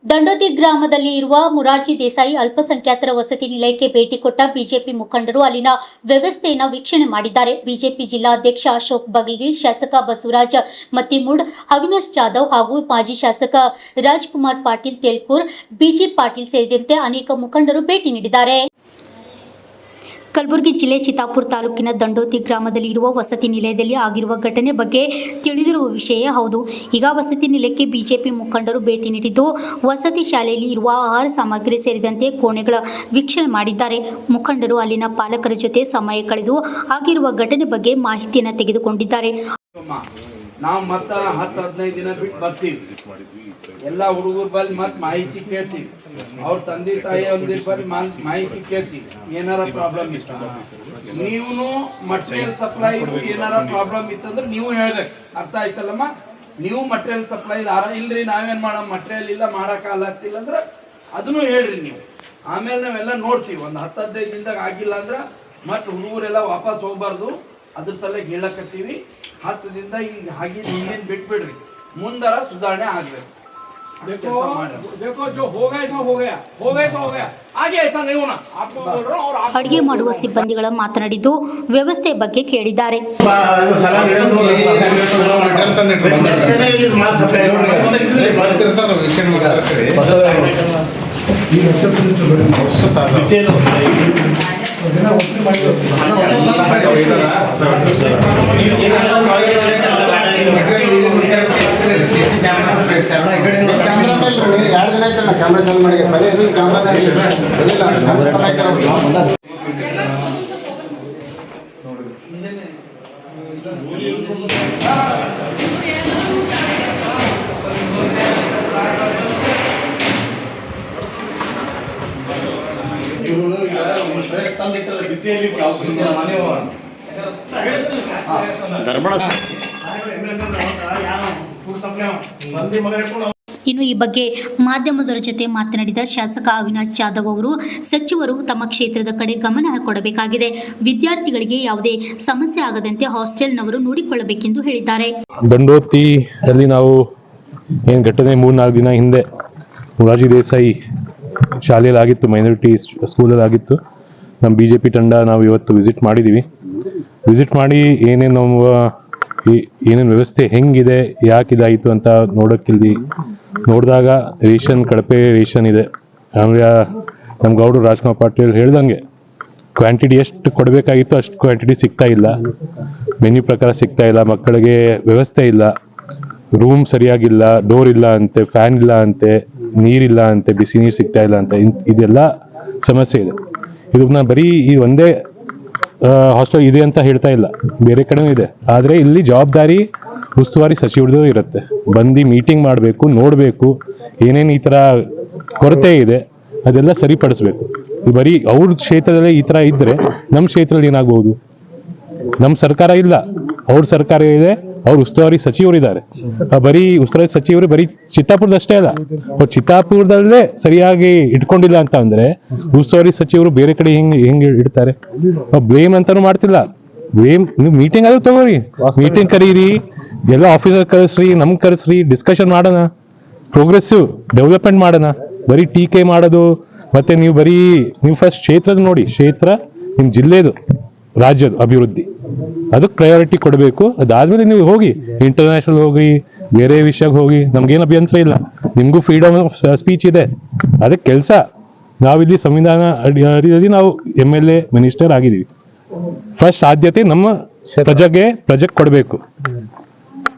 ದಂಡೋತಿ ಗ್ರಾಮದಲ್ಲಿ ಇರುವ ಮುರಾರ್ಜಿ ದೇಸಾಯಿ ಅಲ್ಪಸಂಖ್ಯಾತರ ವಸತಿ ನಿಲಯಕ್ಕೆ ಭೇಟಿ ಕೊಟ್ಟ ಬಿಜೆಪಿ ಮುಖಂಡರು ಅಲ್ಲಿನ ವ್ಯವಸ್ಥೆಯನ್ನು ವೀಕ್ಷಣೆ ಮಾಡಿದ್ದಾರೆ. ಬಿಜೆಪಿ ಜಿಲ್ಲಾಧ್ಯಕ್ಷ ಅಶೋಕ್ ಬಗಲ್ಗಿ, ಶಾಸಕ ಬಸವರಾಜ ಮತ್ತಿಮೂಡ್, ಅವಿನಾಶ್ ಜಾಧವ್ ಹಾಗೂ ಮಾಜಿ ಶಾಸಕ ರಾಜ್ಕುಮಾರ್ ಪಾಟೀಲ್ ತೇಲ್ಕೂರ್, ಬಿಜಿ ಪಾಟೀಲ್ ಸೇರಿದಂತೆ ಅನೇಕ ಮುಖಂಡರು ಭೇಟಿ ನೀಡಿದ್ದಾರೆ. ಕಲಬುರಗಿ ಜಿಲ್ಲೆ ಚಿತ್ತಾಪುರ ತಾಲೂಕಿನ ದಂಡೋತಿ ಗ್ರಾಮದಲ್ಲಿ ಇರುವ ವಸತಿ ನಿಲಯದಲ್ಲಿ ಆಗಿರುವ ಘಟನೆ ಬಗ್ಗೆ ತಿಳಿದಿರುವ ವಿಷಯ ಹೌದು. ಈಗ ವಸತಿ ನಿಲಯಕ್ಕೆ ಬಿಜೆಪಿ ಮುಖಂಡರು ಭೇಟಿ ನೀಡಿದ್ದು ವಸತಿ ಶಾಲೆಯಲ್ಲಿ ಇರುವ ಆಹಾರ ಸಾಮಗ್ರಿ ಸೇರಿದಂತೆ ಕೋಣೆಗಳ ವೀಕ್ಷಣೆ ಮಾಡಿದ್ದಾರೆ. ಮುಖಂಡರು ಅಲ್ಲಿನ ಪಾಲಕರ ಜೊತೆ ಸಮಯ ಕಳೆದು ಆಗಿರುವ ಘಟನೆ ಬಗ್ಗೆ ಮಾಹಿತಿಯನ್ನು ತೆಗೆದುಕೊಂಡಿದ್ದಾರೆ. ನಾವು ಮತ್ತ 10-15 ದಿನ ಬಿಟ್ಟು ಬರ್ತೀವಿ. ಎಲ್ಲ ಹುಡುಗರು ಬಲ್ಲಿ ಮತ್ತೆ ಮಾಹಿತಿ ಕೇಳ್ತೀವಿ. ಅವ್ರ ತಂದೆ ತಾಯಿ ಒಂದಿನ ಬಲ್ಲಿ ಮಾಹಿತಿ ಕೇಳ್ತೀವಿ. ಏನಾರ ಪ್ರಾಬ್ಲಮ್ ಇತ್ತು ನೀವು ಮಟೀರಿಯಲ್ ಸಪ್ಲೈ ಏನಾರ ಪ್ರಾಬ್ಲಮ್ ಇತ್ತಂದ್ರೆ ನೀವು ಹೇಳ್ಬೇಕು. ಅರ್ಥ ಆಯ್ತಲ್ಲಮ್ಮ? ನೀವು ಮಟೀರಿಯಲ್ ಸಪ್ಲೈ ಇಲ್ರಿ ನಾವೇನ್ ಮಾಡೋ ಮಟೀರಿಯಲ್ ಇಲ್ಲ ಮಾಡಕ್ಕಾಗತ್ತಿಲ್ಲ ಅಂದ್ರೆ ಅದನ್ನು ಹೇಳ್ರಿ ನೀವು. ಆಮೇಲೆ ನಾವೆಲ್ಲ ನೋಡ್ತೀವಿ. ಒಂದು 10-15 ದಿನದಾಗ ಆಗಿಲ್ಲ ಅಂದ್ರೆ ಮತ್ತೆ ಹುಡುಗರೆಲ್ಲ ವಾಪಸ್ ಹೋಗ್ಬಾರ್ದು. ಅದ್ರ ತಲೆ ಹೇಳಕತ್ತೀವಿ. 10 ದಿನದ ಈಗ ಹಾಗೆ ನೀವೇನು ಬಿಟ್ಬಿಡ್ರಿ, ಮುಂದರ ಸುಧಾರಣೆ ಆಗ್ಬೇಕು. ಅಡುಗೆ ಮಾಡುವ ಸಿಬ್ಬಂದಿಗಳ ಮಾತನಾಡಿದ್ದು ವ್ಯವಸ್ಥೆ ಬಗ್ಗೆ ಕೇಳಿದ್ದಾರೆ. ಕ್ಯಾಮ್ರಾ ಚಾಲು ಮಾಡಿ ಇನ್ನು ಈ ಬಗ್ಗೆ ಮಾಧ್ಯಮದವರ ಜೊತೆ ಮಾತನಾಡಿದ ಶಾಸಕ ಅವಿನಾಶ್ ಜಾಧವ್ ಅವರು, ಸಚಿವರು ತಮ್ಮ ಕ್ಷೇತ್ರದ ಕಡೆ ಗಮನ ಕೊಡಬೇಕಾಗಿದೆ. ವಿದ್ಯಾರ್ಥಿಗಳಿಗೆ ಯಾವುದೇ ಸಮಸ್ಯೆ ಆಗದಂತೆ ಹಾಸ್ಟೆಲ್ನವರು ನೋಡಿಕೊಳ್ಳಬೇಕೆಂದು ಹೇಳಿದ್ದಾರೆ. ದಂಡೋತಿಯಲ್ಲಿ ನಾವು ಏನು ಘಟನೆ 3-4 ದಿನ ಹಿಂದೆ ಮುರಾರ್ಜಿ ದೇಸಾಯಿ ಶಾಲೆಯಲ್ಲಿ ಆಗಿತ್ತು, ಮೈನಾರಿಟಿ ಸ್ಕೂಲಲ್ಲಿ ಆಗಿತ್ತು. ನಮ್ಮ ಬಿಜೆಪಿ ತಂಡ ನಾವು ಇವತ್ತು ವಿಸಿಟ್ ಮಾಡಿದ್ದೀವಿ. ವಿಸಿಟ್ ಮಾಡಿ ಏನೇನು ವ್ಯವಸ್ಥೆ ಹೆಂಗಿದೆ, ಯಾಕೆ ಇದಾಯಿತು ಅಂತ ನೋಡೋಕ್ಕಿಲ್ಲಿ ನೋಡಿದಾಗ ಕಳಪೆ ರೇಷನ್ ಇದೆ. ಆಮೇಲೆ ನಮ್ಮ ಗೌಡ್ರು ರಾಜ್ಕುಮಾರ್ ಪಾಟೀಲ್ ಹೇಳ್ದಂಗೆ ಕ್ವಾಂಟಿಟಿ ಎಷ್ಟು ಕೊಡಬೇಕಾಗಿತ್ತು ಅಷ್ಟು ಕ್ವಾಂಟಿಟಿ ಸಿಗ್ತಾ ಇಲ್ಲ. ಮೆನ್ಯೂ ಪ್ರಕಾರ ಸಿಗ್ತಾ ಇಲ್ಲ. ಮಕ್ಕಳಿಗೆ ವ್ಯವಸ್ಥೆ ಇಲ್ಲ, ರೂಮ್ ಸರಿಯಾಗಿಲ್ಲ, ಡೋರ್ ಇಲ್ಲ ಅಂತೆ, ಫ್ಯಾನ್ ಇಲ್ಲ ಅಂತೆ, ನೀರಿಲ್ಲ ಅಂತೆ, ಬಿಸಿ ನೀರು ಸಿಗ್ತಾ ಇಲ್ಲ ಅಂತ. ಇದೆಲ್ಲ ಸಮಸ್ಯೆ ಇದೆ. ಇದನ್ನ ಬರೀ ಈ ಒಂದೇ ಹಾಸ್ಟೆಲ್ ಇದೆ ಅಂತ ಹೇಳ್ತಾ ಇಲ್ಲ, ಬೇರೆ ಕಡೆನೂ ಇದೆ. ಆದರೆ ಇಲ್ಲಿ ಜವಾಬ್ದಾರಿ ಉಸ್ತುವಾರಿ ಸಚಿವರದು ಇರುತ್ತೆ. ಬಂದು ಮೀಟಿಂಗ್ ಮಾಡಬೇಕು, ನೋಡಬೇಕು ಏನೇನು ಈ ಥರ ಕೊರತೆ ಇದೆ ಅದೆಲ್ಲ ಸರಿಪಡಿಸ್ಬೇಕು. ಬರೀ ಅವ್ರ ಕ್ಷೇತ್ರದಲ್ಲಿ ಈ ಥರ ಇದ್ದರೆ ನಮ್ಮ ಕ್ಷೇತ್ರದಲ್ಲಿ ಏನಾಗ್ಬೋದು? ನಮ್ಮ ಸರ್ಕಾರ ಇಲ್ಲ, ಅವ್ರ ಸರ್ಕಾರ ಇದೆ, ಅವ್ರು ಉಸ್ತುವಾರಿ ಸಚಿವರಿದ್ದಾರೆ. ಬರೀ ಉಸ್ತುವಾರಿ ಸಚಿವರು ಬರೀ ಚಿತ್ತಾಪುರದಷ್ಟೇ ಅಲ್ಲ, ಚಿತ್ತಾಪುರದಲ್ಲೇ ಸರಿಯಾಗಿ ಇಟ್ಕೊಂಡಿಲ್ಲ ಅಂತ ಅಂದ್ರೆ ಉಸ್ತುವಾರಿ ಸಚಿವರು ಬೇರೆ ಕಡೆ ಹೆಂಗೆ ಇಡ್ತಾರೆ? ಬ್ಲೇಮ್ ಅಂತಾನು ಮಾಡ್ತಿಲ್ಲ. ಬ್ಲೇಮ್ ನೀವು ಮೀಟಿಂಗ್ ಆದ್ರೂ ತಗೋರಿ, ಮೀಟಿಂಗ್ ಕರೀರಿ, ಎಲ್ಲ ಆಫೀಸರ್ ಕರೆಸ್ರಿ, ನಮ್ಗೆ ಕರೆಸ್ರಿ, ಡಿಸ್ಕಷನ್ ಮಾಡೋಣ, ಪ್ರೋಗ್ರೆಸಿವ್ ಡೆವಲಪ್ಮೆಂಟ್ ಮಾಡೋಣ. ಬರೀ ಟೀಕೆ ಮಾಡೋದು ಮತ್ತೆ ನೀವು ಫಸ್ಟ್ ಕ್ಷೇತ್ರದ ನೋಡಿ, ಕ್ಷೇತ್ರ ನಿಮ್ಮ ಜಿಲ್ಲೆದು, ರಾಜ್ಯದ ಅಭಿವೃದ್ಧಿ ಅದಕ್ಕೆ ಪ್ರಯಾರಿಟಿ ಕೊಡಬೇಕು. ಅದಾದ್ಮೇಲೆ ನೀವು ಹೋಗಿ ಇಂಟರ್ನ್ಯಾಷನಲ್ ಹೋಗಿ, ಬೇರೆ ವಿಷಯಕ್ಕೆ ಹೋಗಿ, ನಮ್ಗೇನು ಅಭ್ಯಂತರ ಇಲ್ಲ. ನಿಮಗೂ ಫ್ರೀಡಮ್ ಆಫ್ ಸ್ಪೀಚ್ ಇದೆ, ಅದಕ್ಕೆ ಕೆಲಸ. ನಾವಿಲ್ಲಿ ಸಂವಿಧಾನ ಅಡಿಯಲ್ಲಿ ನಾವು MLA ಮಿನಿಸ್ಟರ್ ಆಗಿದ್ದೀವಿ. ಫಸ್ಟ್ ಆದ್ಯತೆ ನಮ್ಮ ಪ್ರಜೆಗೆ ಕೊಡಬೇಕು.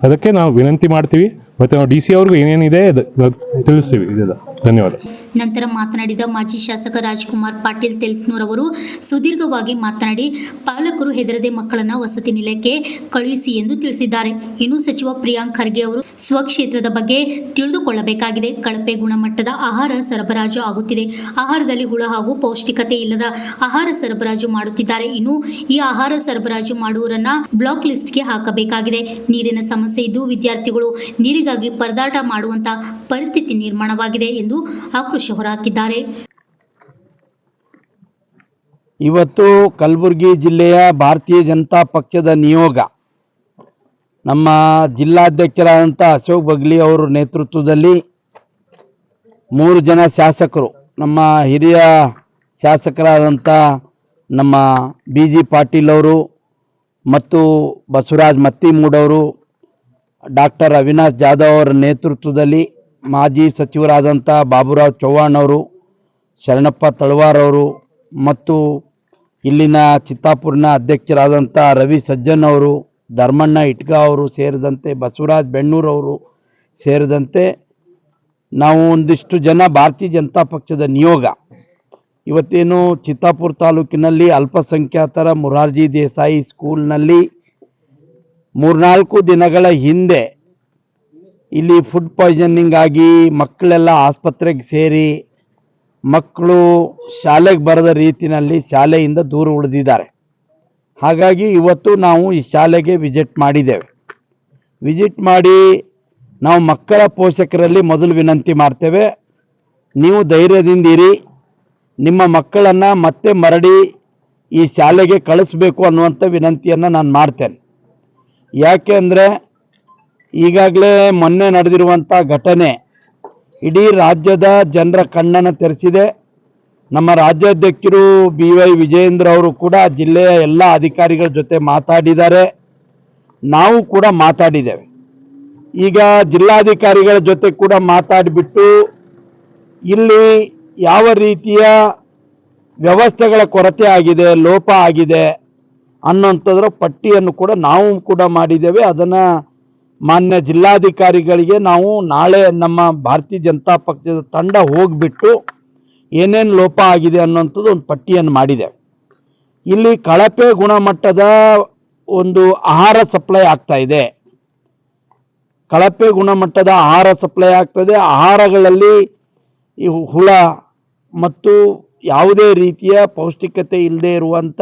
ಅದಕ್ಕೆ ನಾವು ವಿನಂತಿ ಮಾಡ್ತೀವಿ. ಮತ್ತೆ ನಾವು DC ಅವ್ರಿಗೂ ಏನೇನಿದೆ ತಿಳಿಸ್ತೀವಿ. ಇದೆಲ್ಲ ಧನ್ಯವಾದ. ನಂತರ ಮಾತನಾಡಿದ ಮಾಜಿ ಶಾಸಕ ರಾಜ್ಕುಮಾರ್ ಪಾಟೀಲ್ ತೇಲ್ಕೂರ್ ಅವರು ಸುದೀರ್ಘವಾಗಿ ಮಾತನಾಡಿ, ಪಾಲಕರು ಹೆದರದೆ ಮಕ್ಕಳನ್ನ ವಸತಿ ನಿಲಯಕ್ಕೆ ಕಳುಹಿಸಿ ಎಂದು ತಿಳಿಸಿದ್ದಾರೆ. ಇನ್ನು ಸಚಿವ ಪ್ರಿಯಾಂಕ್ ಖರ್ಗೆ ಅವರು ಸ್ವಕ್ಷೇತ್ರದ ಬಗ್ಗೆ ತಿಳಿದುಕೊಳ್ಳಬೇಕಾಗಿದೆ. ಕಳಪೆ ಗುಣಮಟ್ಟದ ಆಹಾರ ಸರಬರಾಜು ಆಗುತ್ತಿದೆ. ಆಹಾರದಲ್ಲಿ ಹುಳ ಹಾಗೂ ಪೌಷ್ಟಿಕತೆ ಇಲ್ಲದ ಆಹಾರ ಸರಬರಾಜು ಮಾಡುತ್ತಿದ್ದಾರೆ. ಇನ್ನು ಈ ಆಹಾರ ಸರಬರಾಜು ಮಾಡುವವರನ್ನ ಬ್ಲಾಕ್ ಲಿಸ್ಟ್ಗೆ ಹಾಕಬೇಕಾಗಿದೆ. ನೀರಿನ ಸಮಸ್ಯೆ ಇದ್ದು ವಿದ್ಯಾರ್ಥಿಗಳು ನೀರಿಗಾಗಿ ಪರದಾಟ ಮಾಡುವಂತ ಪರಿಸ್ಥಿತಿ ನಿರ್ಮಾಣವಾಗಿದೆ ಎಂದು ಆಕ್ರೋಶ ಹೊರಹಾಕಿದ್ದಾರೆ. ಇವತ್ತು ಕಲಬುರಗಿ ಜಿಲ್ಲೆಯ ಭಾರತೀಯ ಜನತಾ ಪಕ್ಷದ ನಿಯೋಗ ನಮ್ಮ ಜಿಲ್ಲಾಧ್ಯಕ್ಷರಾದಂಥ ಅಶೋಕ್ ಬಗ್ಲಿ ಅವರ ನೇತೃತ್ವದಲ್ಲಿ 3 ಜನ ಶಾಸಕರು, ನಮ್ಮ ಹಿರಿಯ ಶಾಸಕರಾದಂಥ ನಮ್ಮ BG ಪಾಟೀಲ್ ಅವರು ಮತ್ತು ಬಸವರಾಜ್ ಮತ್ತಿಮೂಡವರು, ಡಾಕ್ಟರ್ ಅವಿನಾಶ್ ಜಾಧವ್ ಅವರ ನೇತೃತ್ವದಲ್ಲಿ ಮಾಜಿ ಸಚಿವರಾದಂಥ ಬಾಬುರಾವ್ ಚೌಹಾಣ್ ಅವರು, ಶರಣಪ್ಪ ತಳವಾರ್ ಅವರು ಮತ್ತು ಇಲ್ಲಿನ ಚಿತ್ತಾಪುರಿನ ಅಧ್ಯಕ್ಷರಾದಂಥ ರವಿ ಸಜ್ಜನ್ ಅವರು, ಧರ್ಮಣ್ಣ ಇಟ್ಗಾ ಅವರು ಸೇರಿದಂತೆ ಬಸವರಾಜ್ ಬೆಣ್ಣೂರ್ ಅವರು ಸೇರಿದಂತೆ ನಾವು ಒಂದಿಷ್ಟು ಜನ ಭಾರತೀಯ ಜನತಾ ಪಕ್ಷದ ನಿಯೋಗ ಇವತ್ತೇನು ಚಿತ್ತಾಪುರ ತಾಲೂಕಿನಲ್ಲಿ ಅಲ್ಪಸಂಖ್ಯಾತರ ಮೊರಾರ್ಜಿ ದೇಸಾಯಿ ಸ್ಕೂಲ್ನಲ್ಲಿ 3-4 ದಿನಗಳ ಹಿಂದೆ ಇಲ್ಲಿ ಫುಡ್ ಪಾಯ್ಸನಿಂಗ್ ಆಗಿ ಮಕ್ಕಳೆಲ್ಲ ಆಸ್ಪತ್ರೆಗೆ ಸೇರಿ ಮಕ್ಕಳು ಶಾಲೆಗೆ ಬರದ ರೀತಿಯಲ್ಲಿ ಶಾಲೆಯಿಂದ ದೂರ ಉಳಿದಿದ್ದಾರೆ. ಹಾಗಾಗಿ ಇವತ್ತು ನಾವು ಈ ಶಾಲೆಗೆ ವಿಸಿಟ್ ಮಾಡಿದ್ದೇವೆ. ವಿಸಿಟ್ ಮಾಡಿ ನಾವು ಮಕ್ಕಳ ಪೋಷಕರಲ್ಲಿ ಮೊದಲು ವಿನಂತಿ ಮಾಡ್ತೇವೆ, ನೀವು ಧೈರ್ಯದಿಂದಿರಿ, ನಿಮ್ಮ ಮಕ್ಕಳನ್ನು ಮತ್ತೆ ಮರಳಿ ಈ ಶಾಲೆಗೆ ಕಳಿಸ್ಬೇಕು ಅನ್ನುವಂಥ ವಿನಂತಿಯನ್ನು ನಾನು ಮಾಡ್ತೇನೆ. ಯಾಕೆ ಅಂದರೆ ಈಗಾಗಲೇ ಮೊನ್ನೆ ನಡೆದಿರುವಂಥ ಘಟನೆ ಇಡೀ ರಾಜ್ಯದ ಜನರ ಕಣ್ಣನ್ನು ತೆರೆಸಿದೆ. ನಮ್ಮ ರಾಜ್ಯಾಧ್ಯಕ್ಷರು BY ವಿಜಯೇಂದ್ರ ಅವರು ಕೂಡ ಜಿಲ್ಲೆಯ ಎಲ್ಲ ಅಧಿಕಾರಿಗಳ ಜೊತೆ ಮಾತಾಡಿದ್ದಾರೆ, ನಾವು ಕೂಡ ಮಾತಾಡಿದ್ದೇವೆ. ಈಗ ಜಿಲ್ಲಾಧಿಕಾರಿಗಳ ಜೊತೆ ಕೂಡ ಮಾತಾಡಿಬಿಟ್ಟು ಇಲ್ಲಿ ಯಾವ ರೀತಿಯ ವ್ಯವಸ್ಥೆಗಳ ಕೊರತೆ ಆಗಿದೆ, ಲೋಪ ಆಗಿದೆ ಅನ್ನೋಂಥದ್ರ ಪಟ್ಟಿಯನ್ನು ಕೂಡ ನಾವು ಕೂಡ ಮಾಡಿದ್ದೇವೆ. ಅದನ್ನು ಮಾನ್ಯ ಜಿಲ್ಲಾಧಿಕಾರಿಗಳಿಗೆ ನಾವು ನಾಳೆ ನಮ್ಮ ಭಾರತೀಯ ಜನತಾ ಪಕ್ಷದ ತಂಡ ಹೋಗಿಬಿಟ್ಟು ಏನೇನು ಲೋಪ ಆಗಿದೆ ಅನ್ನೋಂಥದ್ದು ಒಂದು ಪಟ್ಟಿಯನ್ನು ಮಾಡಿದ್ದೇವೆ. ಇಲ್ಲಿ ಕಳಪೆ ಗುಣಮಟ್ಟದ ಒಂದು ಆಹಾರ ಸಪ್ಲೈ ಆಗ್ತಾ ಇದೆ, ಕಳಪೆ ಗುಣಮಟ್ಟದ ಆಹಾರ ಸಪ್ಲೈ ಆಗ್ತದೆ. ಆಹಾರಗಳಲ್ಲಿ ಈ ಹುಳ ಮತ್ತು ಯಾವುದೇ ರೀತಿಯ ಪೌಷ್ಟಿಕತೆ ಇಲ್ಲದೆ ಇರುವಂಥ,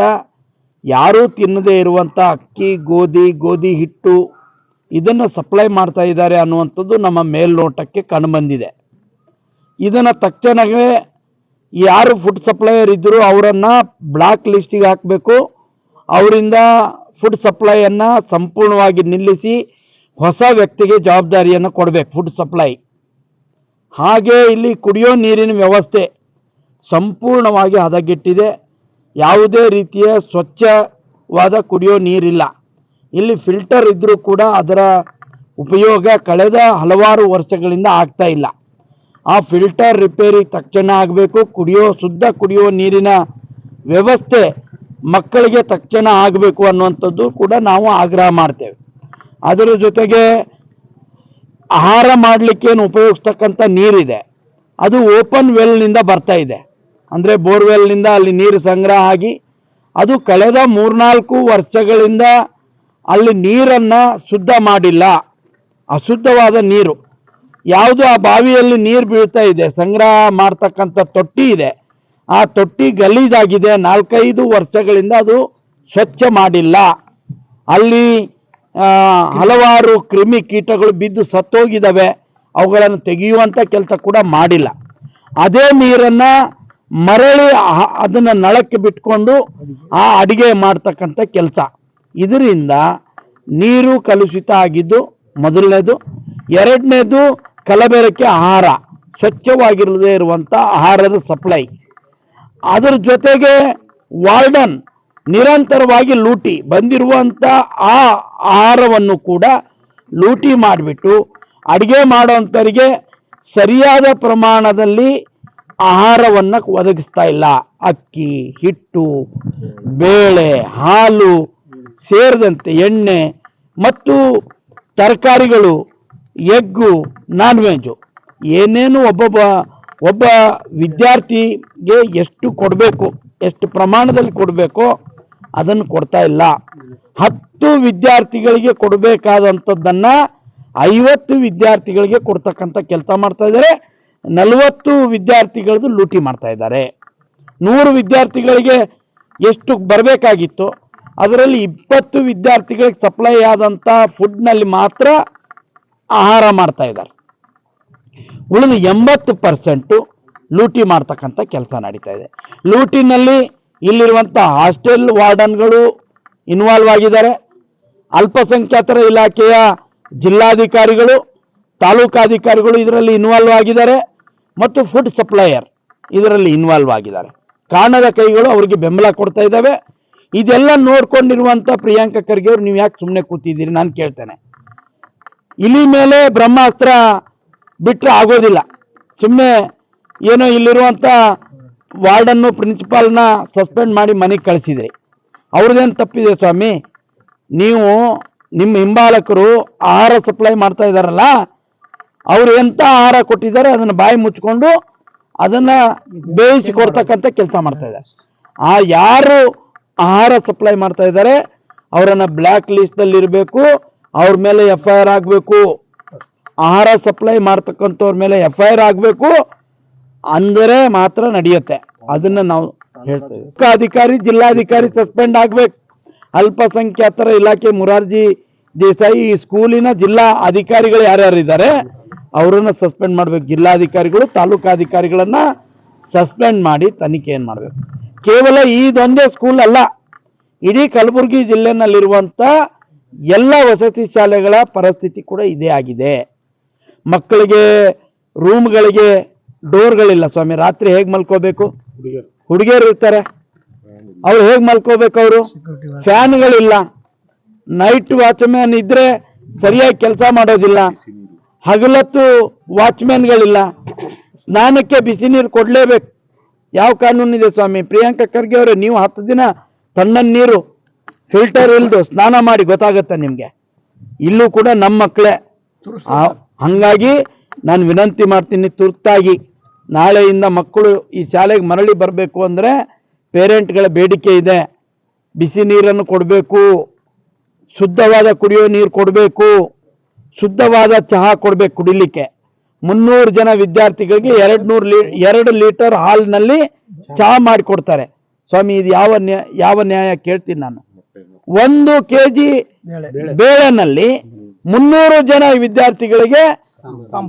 ಯಾರೂ ತಿನ್ನದೇ ಇರುವಂಥ ಅಕ್ಕಿ, ಗೋಧಿ ಹಿಟ್ಟು ಇದನ್ನು ಸಪ್ಲೈ ಮಾಡ್ತಾ ಇದ್ದಾರೆ ಅನ್ನುವಂಥದ್ದು ನಮ್ಮ ಮೇಲ್ನೋಟಕ್ಕೆ ಕಂಡುಬಂದಿದೆ. ಇದನ್ನು ತಕ್ಷಣವೇ ಯಾರು ಫುಡ್ ಸಪ್ಲೈಯರ್ ಇದ್ದರೂ ಅವರನ್ನು ಬ್ಲಾಕ್ ಲಿಸ್ಟಿಗೆ ಹಾಕಬೇಕು, ಅವರಿಂದ ಫುಡ್ ಸಪ್ಲೈಯನ್ನು ಸಂಪೂರ್ಣವಾಗಿ ನಿಲ್ಲಿಸಿ ಹೊಸ ವ್ಯಕ್ತಿಗೆ ಜವಾಬ್ದಾರಿಯನ್ನು ಕೊಡಬೇಕು ಫುಡ್ ಸಪ್ಲೈ. ಹಾಗೆ ಇಲ್ಲಿ ಕುಡಿಯೋ ನೀರಿನ ವ್ಯವಸ್ಥೆ ಸಂಪೂರ್ಣವಾಗಿ ಹದಗೆಟ್ಟಿದೆ, ಯಾವುದೇ ರೀತಿಯ ಸ್ವಚ್ಛವಾದ ಕುಡಿಯೋ ನೀರಿಲ್ಲ. ಇಲ್ಲಿ ಫಿಲ್ಟರ್ ಇದ್ದರೂ ಕೂಡ ಅದರ ಉಪಯೋಗ ಕಳೆದ ಹಲವಾರು ವರ್ಷಗಳಿಂದ ಆಗ್ತಾ ಇಲ್ಲ. ಆ ಫಿಲ್ಟರ್ ರಿಪೇರಿ ತಕ್ಷಣ ಆಗಬೇಕು. ಶುದ್ಧ ಕುಡಿಯೋ ನೀರಿನ ವ್ಯವಸ್ಥೆ ಮಕ್ಕಳಿಗೆ ತಕ್ಷಣ ಆಗಬೇಕು ಅನ್ನುವಂಥದ್ದು ಕೂಡ ನಾವು ಆಗ್ರಹ ಮಾಡ್ತೇವೆ. ಅದರ ಜೊತೆಗೆ ಆಹಾರ ಮಾಡಲಿಕ್ಕೇನು ಉಪಯೋಗಿಸ್ತಕ್ಕಂಥ ನೀರಿದೆ ಅದು ಓಪನ್ ವೆಲ್ನಿಂದ ಬರ್ತಾ ಇದೆ, ಅಂದರೆ ಬೋರ್ವೆಲ್ನಿಂದ ಅಲ್ಲಿ ನೀರು ಸಂಗ್ರಹ ಆಗಿ ಅದು ಕಳೆದ 3-4 ವರ್ಷಗಳಿಂದ ಅಲ್ಲಿ ನೀರನ್ನು ಶುದ್ಧ ಮಾಡಿಲ್ಲ. ಅಶುದ್ಧವಾದ ನೀರು ಯಾವುದು ಆ ಬಾವಿಯಲ್ಲಿ ನೀರು ಬೀಳ್ತಾ ಇದೆ, ಸಂಗ್ರಹ ಮಾಡ್ತಕ್ಕಂಥ ತೊಟ್ಟಿ ಇದೆ, ಆ ತೊಟ್ಟಿ ಗಲೀಜಾಗಿದೆ. 4-5 ವರ್ಷಗಳಿಂದ ಅದು ಸ್ವಚ್ಛ ಮಾಡಿಲ್ಲ. ಅಲ್ಲಿ ಹಲವಾರು ಕ್ರಿಮಿ ಕೀಟಗಳು ಬಿದ್ದು ಸತ್ತೋಗಿದ್ದಾವೆ, ಅವುಗಳನ್ನು ತೆಗೆಯುವಂಥ ಕೆಲಸ ಕೂಡ ಮಾಡಿಲ್ಲ. ಅದೇ ನೀರನ್ನು ಮರಳಿ ಅದನ್ನು ನಳಕ್ಕೆ ಬಿಟ್ಕೊಂಡು ಆ ಅಡಿಗೆ ಮಾಡ್ತಕ್ಕಂಥ ಕೆಲಸ. ಇದರಿಂದ ನೀರು ಕಲುಷಿತ ಆಗಿದ್ದು ಮೊದಲನೇದು. ಎರಡನೇದು ಕಲಬೆರಕೆ ಆಹಾರ, ಸ್ವಚ್ಛವಾಗಿರದೇ ಇರುವಂಥ ಆಹಾರದ ಸಪ್ಲೈ. ಅದರ ಜೊತೆಗೆ ವಾರ್ಡನ್ ನಿರಂತರವಾಗಿ ಲೂಟಿ ಬಂದಿರುವಂಥ ಆ ಆಹಾರವನ್ನು ಕೂಡ ಲೂಟಿ ಮಾಡಿಬಿಟ್ಟು ಅಡುಗೆ ಮಾಡೋಂಥವರಿಗೆ ಸರಿಯಾದ ಪ್ರಮಾಣದಲ್ಲಿ ಆಹಾರವನ್ನು ಒದಗಿಸ್ತಾ ಇಲ್ಲ. ಅಕ್ಕಿ, ಹಿಟ್ಟು, ಬೇಳೆ, ಹಾಲು ಸೇರಿದಂತೆ ಎಣ್ಣೆ ಮತ್ತು ತರಕಾರಿಗಳು, ಎಗ್ಗು, ನಾನ್ ವೆಜ್ಜು ಏನೇನು ಒಬ್ಬ ವಿದ್ಯಾರ್ಥಿಗೆ ಎಷ್ಟು ಕೊಡಬೇಕು, ಎಷ್ಟು ಪ್ರಮಾಣದಲ್ಲಿ ಕೊಡಬೇಕೋ ಅದನ್ನು ಕೊಡ್ತಾ ಇಲ್ಲ. 10 ವಿದ್ಯಾರ್ಥಿಗಳಿಗೆ ಕೊಡಬೇಕಾದಂಥದ್ದನ್ನು 50 ವಿದ್ಯಾರ್ಥಿಗಳಿಗೆ ಕೊಡ್ತಕ್ಕಂಥ ಕೆಲಸ ಮಾಡ್ತಾ ಇದ್ದಾರೆ. 40 ವಿದ್ಯಾರ್ಥಿಗಳದ್ದು ಲೂಟಿ ಮಾಡ್ತಾ ಇದ್ದಾರೆ. 100 ವಿದ್ಯಾರ್ಥಿಗಳಿಗೆ ಎಷ್ಟು ಬರಬೇಕಾಗಿತ್ತು ಅದರಲ್ಲಿ 20 ವಿದ್ಯಾರ್ಥಿಗಳಿಗೆ ಸಪ್ಲೈ ಆದಂಥ ಫುಡ್ನಲ್ಲಿ ಮಾತ್ರ ಆಹಾರ ಮಾಡ್ತಾ ಇದ್ದಾರೆ. ಉಳಿದ 80% ಲೂಟಿ ಮಾಡ್ತಕ್ಕಂಥ ಕೆಲಸ ನಡೀತಾ ಇದೆ. ಲೂಟಿನಲ್ಲಿ ಇಲ್ಲಿರುವಂಥ ಹಾಸ್ಟೆಲ್ ವಾರ್ಡನ್ಗಳು ಇನ್ವಾಲ್ವ್ ಆಗಿದ್ದಾರೆ, ಅಲ್ಪಸಂಖ್ಯಾತರ ಇಲಾಖೆಯ ಜಿಲ್ಲಾಧಿಕಾರಿಗಳು, ತಾಲೂಕಾಧಿಕಾರಿಗಳು ಇದರಲ್ಲಿ ಇನ್ವಾಲ್ವ್ ಆಗಿದ್ದಾರೆ, ಮತ್ತು ಫುಡ್ ಸಪ್ಲೈಯರ್ ಇದರಲ್ಲಿ ಇನ್ವಾಲ್ವ್ ಆಗಿದ್ದಾರೆ. ಕಾಣದ ಕೈಗಳು ಅವರಿಗೆ ಬೆಂಬಲ ಕೊಡ್ತಾ ಇದ್ದಾವೆ. ಇದೆಲ್ಲ ನೋಡ್ಕೊಂಡಿರುವಂತ ಪ್ರಿಯಾಂಕಾ ಖರ್ಗೆ ಅವರು ನೀವು ಯಾಕೆ ಸುಮ್ಮನೆ ಕೂತಿದ್ದೀರಿ ನಾನು ಕೇಳ್ತೇನೆ. ಇಲಿ ಮೇಲೆ ಬ್ರಹ್ಮಾಸ್ತ್ರ ಬಿಟ್ಟರೆ ಆಗೋದಿಲ್ಲ. ಸುಮ್ಮನೆ ಏನೋ ಇಲ್ಲಿರುವಂತ ವಾರ್ಡನ್ನು ಪ್ರಿನ್ಸಿಪಾಲ್ನ ಸಸ್ಪೆಂಡ್ ಮಾಡಿ ಮನೆಗೆ ಕಳಿಸಿದ್ರಿ. ಅವ್ರದ್ದೇನು ತಪ್ಪಿದೆ ಸ್ವಾಮಿ? ನೀವು ನಿಮ್ಮ ಹಿಂಬಾಲಕರು ಆಹಾರ ಸಪ್ಲೈ ಮಾಡ್ತಾ ಇದ್ದಾರಲ್ಲ, ಅವ್ರು ಎಂತ ಆಹಾರ ಕೊಟ್ಟಿದ್ದಾರೆ ಅದನ್ನು ಬಾಯಿ ಮುಚ್ಕೊಂಡು ಅದನ್ನ ಬೇಯಿಸಿ ಕೊಡ್ತಕ್ಕಂಥ ಕೆಲಸ ಮಾಡ್ತಾ ಇದ್ದಾರೆ. ಆ ಯಾರು ಆಹಾರ ಸಪ್ಲೈ ಮಾಡ್ತಾ ಇದ್ದಾರೆ ಅವರನ್ನ ಬ್ಲ್ಯಾಕ್ ಲಿಸ್ಟ್ ಅಲ್ಲಿ ಇರಬೇಕು, ಅವ್ರ ಮೇಲೆ FIR ಆಗಬೇಕು. ಆಹಾರ ಸಪ್ಲೈ ಮಾಡ್ತಕ್ಕಂಥವ್ರ ಮೇಲೆ FIR ಆಗಬೇಕು, ಅಂದರೆ ಮಾತ್ರ ನಡೆಯುತ್ತೆ. ಅದನ್ನ ನಾವು ಹೇಳ್ತೇವೆ. ಅಧಿಕಾರಿ ಜಿಲ್ಲಾಧಿಕಾರಿ ಸಸ್ಪೆಂಡ್ ಆಗ್ಬೇಕು. ಅಲ್ಪಸಂಖ್ಯಾತರ ಇಲಾಖೆ ಮುರಾರ್ಜಿ ದೇಸಾಯಿ ಈ ಸ್ಕೂಲಿನ ಜಿಲ್ಲಾ ಅಧಿಕಾರಿಗಳು ಯಾರ್ಯಾರು ಇದ್ದಾರೆ ಅವರನ್ನ ಸಸ್ಪೆಂಡ್ ಮಾಡ್ಬೇಕು. ಜಿಲ್ಲಾಧಿಕಾರಿಗಳು ತಾಲೂಕಾಧಿಕಾರಿಗಳನ್ನ ಸಸ್ಪೆಂಡ್ ಮಾಡಿ ತನಿಖೆಯನ್ನು ಮಾಡಬೇಕು. ಕೇವಲ ಇದೊಂದೇ ಸ್ಕೂಲ್ ಅಲ್ಲ, ಇಡೀ ಕಲಬುರಗಿ ಜಿಲ್ಲೆನಲ್ಲಿರುವಂತ ಎಲ್ಲ ವಸತಿ ಶಾಲೆಗಳ ಪರಿಸ್ಥಿತಿ ಕೂಡ ಇದೇ ಆಗಿದೆ. ಮಕ್ಕಳಿಗೆ ರೂಮ್ಗಳಿಗೆ ಡೋರ್ಗಳಿಲ್ಲ ಸ್ವಾಮಿ. ರಾತ್ರಿ ಹೇಗೆ ಮಲ್ಕೋಬೇಕು? ಹುಡುಗಿಯರು ಇರ್ತಾರೆ, ಅವ್ರು ಹೇಗೆ ಮಲ್ಕೋಬೇಕು? ಅವರು ಫ್ಯಾನ್ಗಳಿಲ್ಲ. ನೈಟ್ ವಾಚ್ಮ್ಯಾನ್ ಇದ್ರೆ ಸರಿಯಾಗಿ ಕೆಲಸ ಮಾಡೋದಿಲ್ಲ. ಹಗಲತ್ತು ವಾಚ್ಮ್ಯಾನ್ಗಳಿಲ್ಲ. ಸ್ನಾನಕ್ಕೆ ಬಿಸಿ ನೀರು ಕೊಡ್ಲೇಬೇಕು. ಯಾವ ಕಾನೂನಿದೆ ಸ್ವಾಮಿ? ಪ್ರಿಯಾಂಕಾ ಖರ್ಗೆ ಅವರೇ, ನೀವು 10 ದಿನ ತಣ್ಣನ್ ನೀರು ಫಿಲ್ಟರ್ ಇಲ್ದು ಸ್ನಾನ ಮಾಡಿ, ಗೊತ್ತಾಗತ್ತೆ ನಿಮ್ಗೆ. ಇಲ್ಲೂ ಕೂಡ ನಮ್ಮ ಮಕ್ಕಳೇ. ಹಂಗಾಗಿ ನಾನು ವಿನಂತಿ ಮಾಡ್ತೀನಿ, ತುರ್ತಾಗಿ ನಾಳೆಯಿಂದ ಮಕ್ಕಳು ಈ ಶಾಲೆಗೆ ಮರಳಿ ಬರಬೇಕು ಅಂದ್ರೆ ಪೇರೆಂಟ್ಗಳ ಬೇಡಿಕೆ ಇದೆ. ಬಿಸಿ ನೀರನ್ನು ಕೊಡಬೇಕು, ಶುದ್ಧವಾದ ಕುಡಿಯೋ ನೀರು ಕೊಡಬೇಕು, ಶುದ್ಧವಾದ ಚಹಾ ಕೊಡ್ಬೇಕು ಕುಡಿಲಿಕ್ಕೆ. 300 ಜನ ವಿದ್ಯಾರ್ಥಿಗಳಿಗೆ 2 ಲೀಟರ್ ಹಾಲ್ನಲ್ಲಿ ಚಹಾ ಮಾಡಿಕೊಡ್ತಾರೆ. ಸ್ವಾಮಿ, ಇದು ಯಾವ ನ್ಯಾಯ ಕೇಳ್ತೀನಿ ನಾನು. 1 kg ಬೇಳೆನಲ್ಲಿ 300 ಜನ ವಿದ್ಯಾರ್ಥಿಗಳಿಗೆ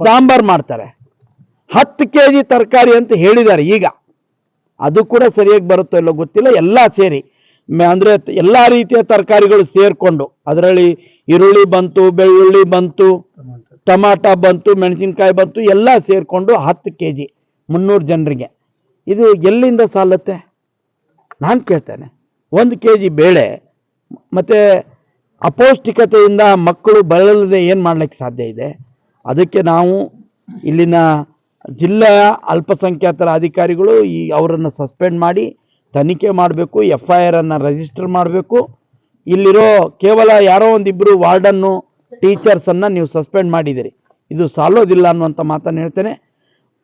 ಸಾಂಬಾರ್ ಮಾಡ್ತಾರೆ. 10 kg ತರಕಾರಿ ಅಂತ ಹೇಳಿದ್ದಾರೆ. ಈಗ ಅದು ಕೂಡ ಸರಿಯಾಗಿ ಬರುತ್ತೋ ಇಲ್ಲೋ ಗೊತ್ತಿಲ್ಲ. ಎಲ್ಲ ಸೇರಿ ಅಂದ್ರೆ ಎಲ್ಲಾ ರೀತಿಯ ತರಕಾರಿಗಳು ಸೇರ್ಕೊಂಡು, ಅದರಲ್ಲಿ ಈರುಳ್ಳಿ ಬಂತು, ಬೆಳ್ಳುಳ್ಳಿ ಬಂತು, ಟಮಾಟ ಬಂತು, ಮೆಣಸಿನ್ಕಾಯಿ ಬಂತು, ಎಲ್ಲ ಸೇರ್ಕೊಂಡು 10 kg 300 ಜನರಿಗೆ. ಇದು ಎಲ್ಲಿಂದ ಸಾಲುತ್ತೆ ನಾನು ಕೇಳ್ತೇನೆ. 1 kg ಬೇಳೆ ಮತ್ತೆ ಅಪೌಷ್ಟಿಕತೆಯಿಂದ ಮಕ್ಕಳು ಬಳಲದೆ ಏನು ಮಾಡ್ಲಿಕ್ಕೆ ಸಾಧ್ಯ ಇದೆ? ಅದಕ್ಕೆ ನಾವು ಇಲ್ಲಿನ ಜಿಲ್ಲೆಯ ಅಲ್ಪಸಂಖ್ಯಾತರ ಅಧಿಕಾರಿಗಳು ಅವರನ್ನು ಸಸ್ಪೆಂಡ್ ಮಾಡಿ ತನಿಖೆ ಮಾಡಬೇಕು, FIR ಅನ್ನು ರಿಜಿಸ್ಟರ್ ಮಾಡಬೇಕು. ಇಲ್ಲಿರೋ ಕೇವಲ ಯಾರೋ ಒಂದಿಬ್ಬರು ವಾರ್ಡನ್ನು ಟೀಚರ್ಸನ್ನು ನೀವು ಸಸ್ಪೆಂಡ್ ಮಾಡಿದಿರಿ, ಇದು ಸಾಲೋದಿಲ್ಲ ಅನ್ನುವಂಥ ಮಾತನ್ನು ಹೇಳ್ತೇನೆ.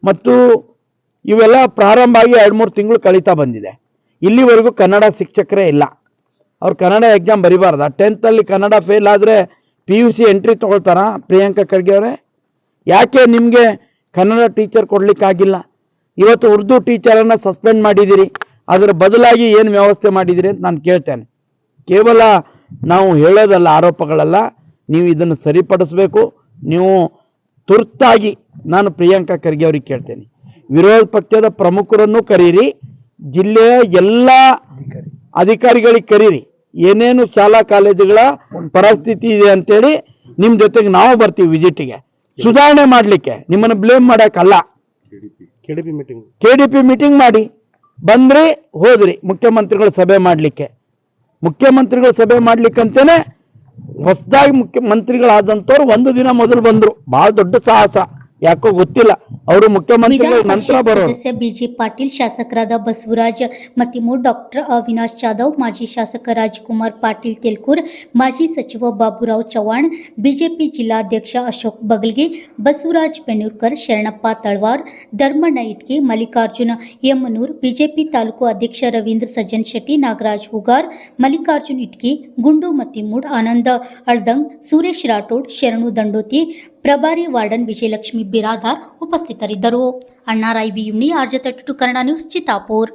ಮತ್ತು ಇವೆಲ್ಲ ಪ್ರಾರಂಭ ಆಗಿ 2-3 ತಿಂಗಳು ಕಳೀತಾ ಬಂದಿದೆ. ಇಲ್ಲಿವರೆಗೂ ಕನ್ನಡ ಶಿಕ್ಷಕರೇ ಇಲ್ಲ. ಅವ್ರು ಕನ್ನಡ ಎಕ್ಸಾಮ್ ಬರಿಬಾರ್ದ? 10th ಅಲ್ಲಿ ಕನ್ನಡ ಫೇಲ್ ಆದರೆ PUC ಎಂಟ್ರಿ ತಗೊಳ್ತಾರಾ ಪ್ರಿಯಾಂಕಾ ಖರ್ಗೆ ಅವರೇ? ಯಾಕೆ ನಿಮಗೆ ಕನ್ನಡ ಟೀಚರ್ ಕೊಡ್ಲಿಕ್ಕಾಗಿಲ್ಲ? ಇವತ್ತು ಉರ್ದು ಟೀಚರನ್ನು ಸಸ್ಪೆಂಡ್ ಮಾಡಿದಿರಿ, ಅದರ ಬದಲಾಗಿ ಏನು ವ್ಯವಸ್ಥೆ ಮಾಡಿದಿರಿ ಅಂತ ನಾನು ಕೇಳ್ತೇನೆ. ಕೇವಲ ನಾವು ಹೇಳೋದಲ್ಲ, ಆರೋಪಗಳಲ್ಲ, ನೀವು ಇದನ್ನು ಸರಿಪಡಿಸಬೇಕು. ನೀವು ತುರ್ತಾಗಿ, ನಾನು ಪ್ರಿಯಾಂಕಾ ಖರ್ಗೆ ಅವ್ರಿಗೆ ಕೇಳ್ತೇನೆ, ವಿರೋಧ ಪಕ್ಷದ ಪ್ರಮುಖರನ್ನು ಕರೀರಿ, ಜಿಲ್ಲೆಯ ಎಲ್ಲ ಅಧಿಕಾರಿಗಳಿಗೆ ಕರೀರಿ, ಏನೇನು ಶಾಲಾ ಕಾಲೇಜುಗಳ ಪರಿಸ್ಥಿತಿ ಇದೆ ಅಂತೇಳಿ ನಿಮ್ಮ ಜೊತೆಗೆ ನಾವು ಬರ್ತೀವಿ ವಿಸಿಟಿಗೆ, ಸುಧಾರಣೆ ಮಾಡಲಿಕ್ಕೆ, ನಿಮ್ಮನ್ನು ಬ್ಲೇಮ್ ಮಾಡೋಕ್ಕಲ್ಲ. KDP ಮೀಟಿಂಗ್ ಮಾಡಿ ಬಂದ್ರಿ ಹೋದ್ರಿ ಮುಖ್ಯಮಂತ್ರಿಗಳ ಸಭೆ ಮಾಡಲಿಕ್ಕೆ. ಮುಖ್ಯಮಂತ್ರಿಗಳ ಸಭೆ ಮಾಡ್ಲಿಕ್ಕಂತೇನೆ ಹೊಸದಾಗಿ ಮುಖ್ಯಮಂತ್ರಿಗಳಾದಂಥವ್ರು 1 ದಿನ ಮೊದಲು ಬಂದ್ರು. ಬಹಳ ದೊಡ್ಡ ಸಾಹಸ, ಯಾಕೋ ಗೊತ್ತಿಲ್ಲ. ಅವರು ಮುಖ್ಯಮಂತ್ರಿಗಳ ನಂತರ ಬರೋರು. ಸದಸ್ಯ BJ ಪಾಟೀಲ್, ಶಾಸಕರಾದ ಬಸವರಾಜ್ ಮತ್ತಿಮೂರ್, ಡಾಕ್ಟರ್ ಅವಿನಾಶ್ ಜಾಧವ್, ಮಾಜಿ ಶಾಸಕ ರಾಜ್ಕುಮಾರ್ ಪಾಟೀಲ್ ತೆಲ್ಕೂರ್, ಮಾಜಿ ಸಚಿವ ಬಾಬುರಾವ್ ಚವ್ಹಾಣ್, ಬಿಜೆಪಿ ಜಿಲ್ಲಾಧ್ಯಕ್ಷ ಅಶೋಕ್ ಬಗಲ್ಗಿ, ಬಸವರಾಜ್ ಬೆಣ್ಣೂರ್ಕರ್, ಶರಣಪ್ಪ ತಳವಾರ್, ಧರ್ಮಣ್ಣ ಇಟ್ಕಿ, ಮಲ್ಲಿಕಾರ್ಜುನ ಯಮನೂರ್, ಬಿಜೆಪಿ ತಾಲೂಕು ಅಧ್ಯಕ್ಷ ರವೀಂದ್ರ ಸಜ್ಜನ್ ಶೆಟ್ಟಿ, ನಾಗರಾಜ್ ಹುಗಾರ್, ಮಲ್ಲಿಕಾರ್ಜುನ್ ಇಟ್ಕಿ, ಗುಂಡು ಮತ್ತಿಮೂಡ್, ಆನಂದ ಅಳ್ದಂಗ್, ಸುರೇಶ್ ರಾಠೋಡ್, ಶರಣು ದಂಡೋತಿ, ಪ್ರಭಾರಿ ವಾರ್ಡನ್ ವಿಜಯಲಕ್ಷ್ಮಿ ಬಿರಾದಾರ್ ಉಪಸ್ಥಿತರಿದ್ದರು. ಅಣ್ಣಾರಾಯ್ ವಿ ಯುನಿ, RJ32 ಕನ್ನಡ ನ್ಯೂಸ್, ಚಿತ್ತಾಪುರ್.